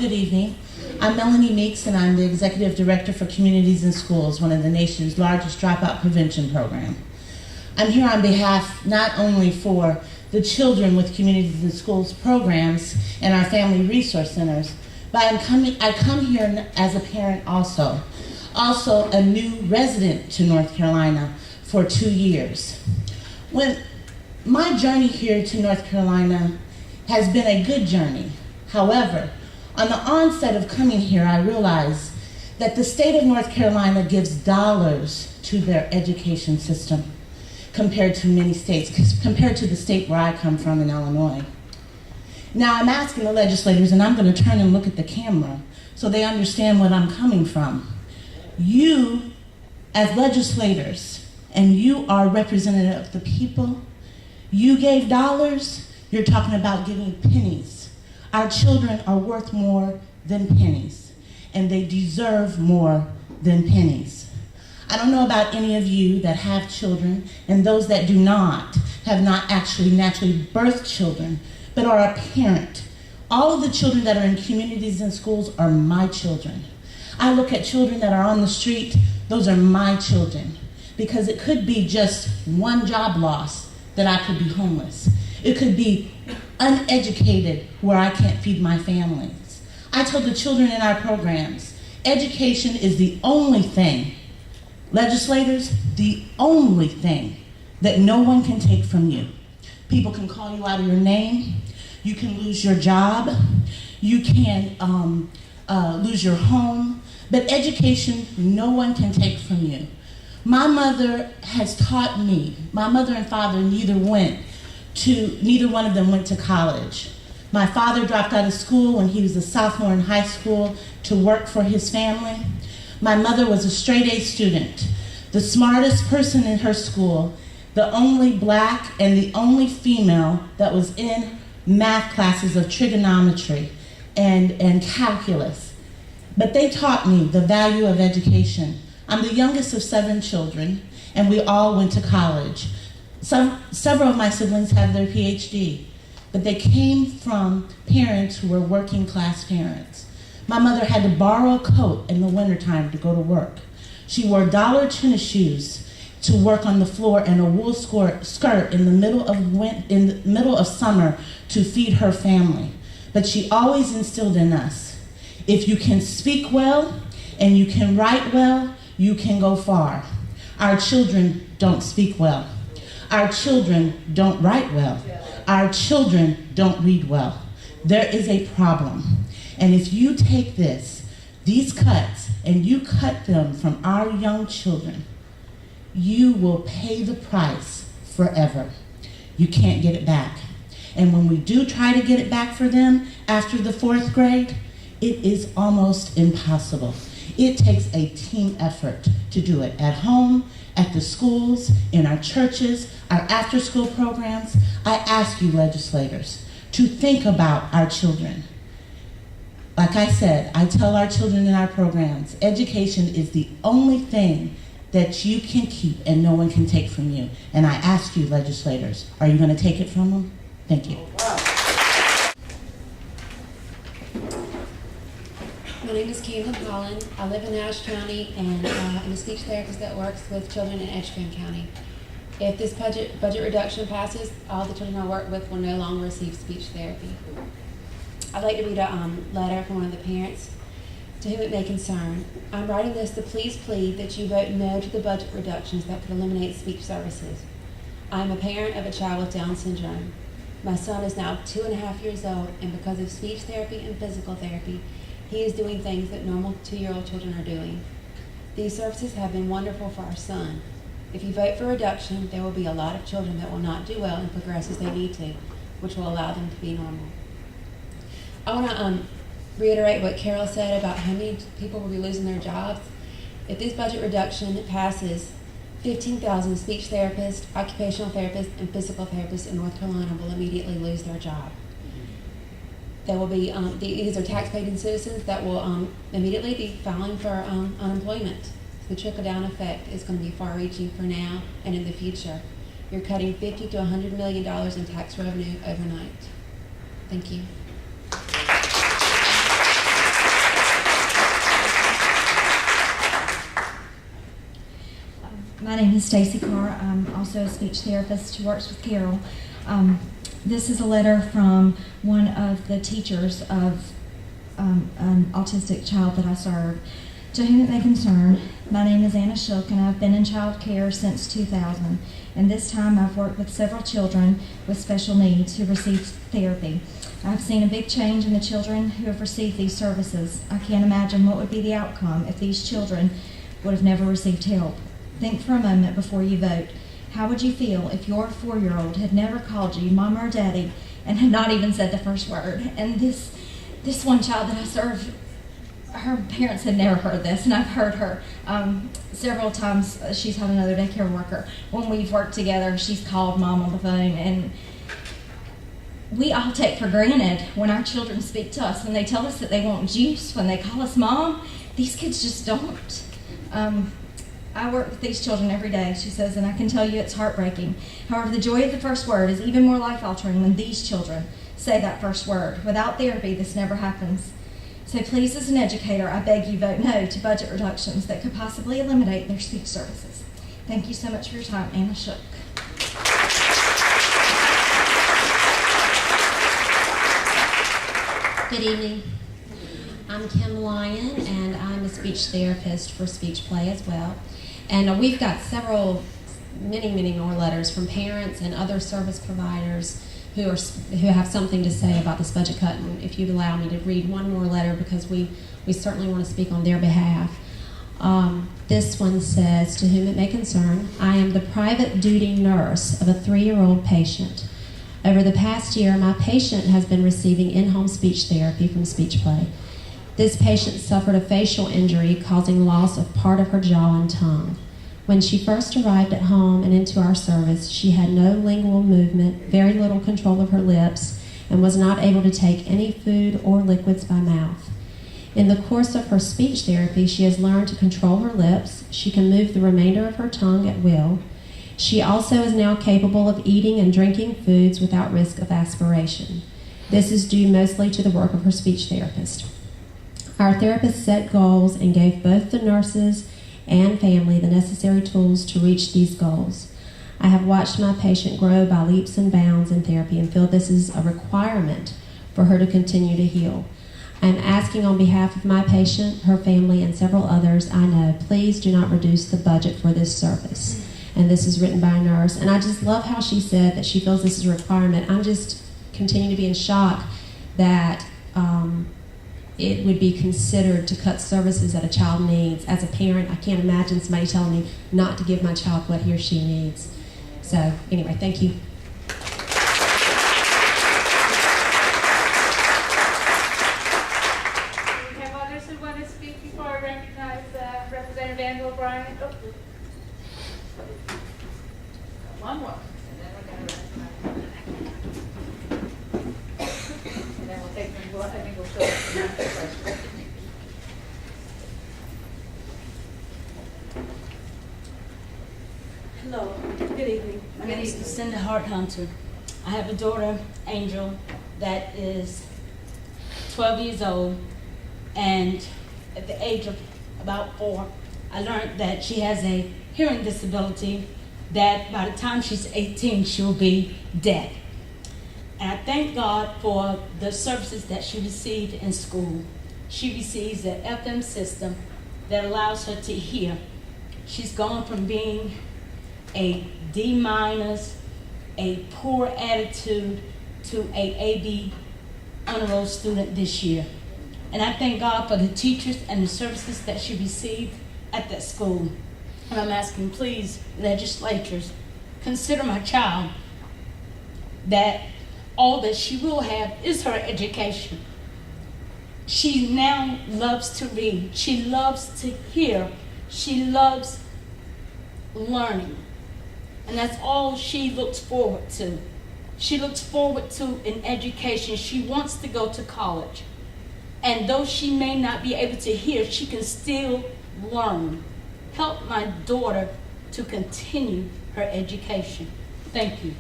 Good evening. I'm Melanie Meeks, and I'm the Executive Director for Communities and Schools, one of the nation's largest dropout prevention program. I'm here on behalf not only for the children with Communities and Schools programs and our family resource centers, but I come here as a parent also a new resident to North Carolina for 2 years. When my journey here to North Carolina has been a good journey. However, on the onset of coming here, I realized that the state of North Carolina gives dollars to their education system compared to many states, compared to the state where I come from in Illinois. Now I'm asking the legislators, and I'm going to turn and look at the camera so they understand what I'm coming from. You, as legislators, and you are representative of the people, you gave dollars, you're talking about giving pennies. Our children are worth more than pennies, and they deserve more than pennies. I don't know about any of you that have children, and those that do not, have not actually naturally birthed children, but are a parent. All of the children that are in communities and schools are my children. I look at children that are on the street, those are my children, because it could be just one job loss that I could be homeless. It could be uneducated where I can't feed my families. I tell the children in our programs, education is the only thing, legislators, the only thing that no one can take from you. People can call you out of your name, you can lose your job, you can lose your home, but education no one can take from you. My mother has taught me, my mother and father neither one of them went to college. My father dropped out of school when he was a sophomore in high school to work for his family. My mother was a straight A student, the smartest person in her school, the only black and the only female that was in math classes of trigonometry and calculus. But they taught me the value of education. I'm the youngest of 7 children, and we all went to college. Several of my siblings have their PhD, but they came from parents who were working class parents. My mother had to borrow a coat in the wintertime to go to work. She wore dollar tennis shoes to work on the floor and a wool skirt in the middle of summer to feed her family. But she always instilled in us, if you can speak well and you can write well, you can go far. Our children don't speak well. Our children don't write well. Our children don't read well. There is a problem. And if you take these cuts, and you cut them from our young children, you will pay the price forever. You can't get it back. And when we do try to get it back for them after the 4th grade, it is almost impossible. It takes a team effort to do it at home, at the schools, in our churches, our after-school programs. I ask you, legislators, to think about our children. Like I said, I tell our children in our programs, education is the only thing that you can keep and no one can take from you. And I ask you, legislators, are you going to take it from them? Thank you. My name is Caitlin Holland. I live in Ashe County, and I'm a speech therapist that works with children in Edgecombe County. If this budget reduction passes, all the children I work with will no longer receive speech therapy. I'd like to read a letter from one of the parents to whom it may concern. I'm writing this to please plead that you vote no to the budget reductions that could eliminate speech services. I'm a parent of a child with Down syndrome. My son is now 2.5 years old, and because of speech therapy and physical therapy, he is doing things that normal 2-year-old children are doing. These services have been wonderful for our son. If you vote for reduction, there will be a lot of children that will not do well and progress as they need to, which will allow them to be normal. I want to reiterate what Carol said about how many people will be losing their jobs. If this budget reduction passes, 15,000 speech therapists, occupational therapists, and physical therapists in North Carolina will immediately lose their job. There will be, these are tax-paying citizens that will immediately be filing for unemployment. The trickle-down effect is going to be far-reaching for now and in the future. You're cutting $50 to $100 million in tax revenue overnight. Thank you. My name is Stacy Carr. I'm also a speech therapist who works with Carol. This is a letter from one of the teachers of an autistic child that I serve. To whom it may concern, my name is Anna Shook, and I've been in child care since 2000. And this time I've worked with several children with special needs who receive therapy. I've seen a big change in the children who have received these services. I can't imagine what would be the outcome if these children would have never received help. Think for a moment before you vote. How would you feel if your 4-year-old had never called you Mama or Daddy and had not even said the first word? And this one child that I serve, her parents had never heard this, and I've heard her several times. She's had another daycare worker. When we've worked together, she's called Mom on the phone, and we all take for granted when our children speak to us and they tell us that they want juice, when they call us Mom. These kids just don't. I work with these children every day, she says, and I can tell you it's heartbreaking. However, the joy of the first word is even more life-altering when these children say that first word. Without therapy, this never happens. So please, as an educator, I beg you vote no to budget reductions that could possibly eliminate their speech services. Thank you so much for your time. Anna Shook. Good evening. I'm Kim Lyon, and I'm a speech therapist for Speech Play as well. And we've got many more letters from parents and other service providers who have something to say about this budget cut. And if you'd allow me to read one more letter, because we certainly want to speak on their behalf. This one says, to whom it may concern, I am the private duty nurse of a 3-year-old patient. Over the past year, my patient has been receiving in-home speech therapy from Speech Play. This patient suffered a facial injury causing loss of part of her jaw and tongue. When she first arrived at home and into our service, she had no lingual movement, very little control of her lips, and was not able to take any food or liquids by mouth. In the course of her speech therapy, she has learned to control her lips. She can move the remainder of her tongue at will. She also is now capable of eating and drinking foods without risk of aspiration. This is due mostly to the work of her speech therapist. Our therapist set goals and gave both the nurses and family the necessary tools to reach these goals. I have watched my patient grow by leaps and bounds in therapy and feel this is a requirement for her to continue to heal. I am asking on behalf of my patient, her family, and several others I know, please do not reduce the budget for this service. And this is written by a nurse. And I just love how she said that she feels this is a requirement. I'm just continuing to be in shock that it would be considered to cut services that a child needs. As a parent, I can't imagine somebody telling me not to give my child what he or she needs. So anyway, thank you. We have others who want to speak before I recognize Representative Andrew O'Brien. Oh. One more. And then we're going to and then we'll take them. I think we'll show them the question. Hello, good evening. My name is Lucinda Hart Hunter. I have a daughter, Angel, that is 12 years old, and at the age of about 4, I learned that she has a hearing disability that by the time she's 18, she'll be deaf. And I thank God for the services that she received in school. She receives an FM system that allows her to hear. She's gone from being a D-, a poor attitude, to a AB honor roll student this year. And I thank God for the teachers and the services that she received at that school. And I'm asking, please, legislatures, consider my child, that all that she will have is her education. She now loves to read. She loves to hear. She loves learning. And that's all she looks forward to. She looks forward to an education. She wants to go to college. And though she may not be able to hear, she can still learn. Help my daughter to continue her education. Thank you.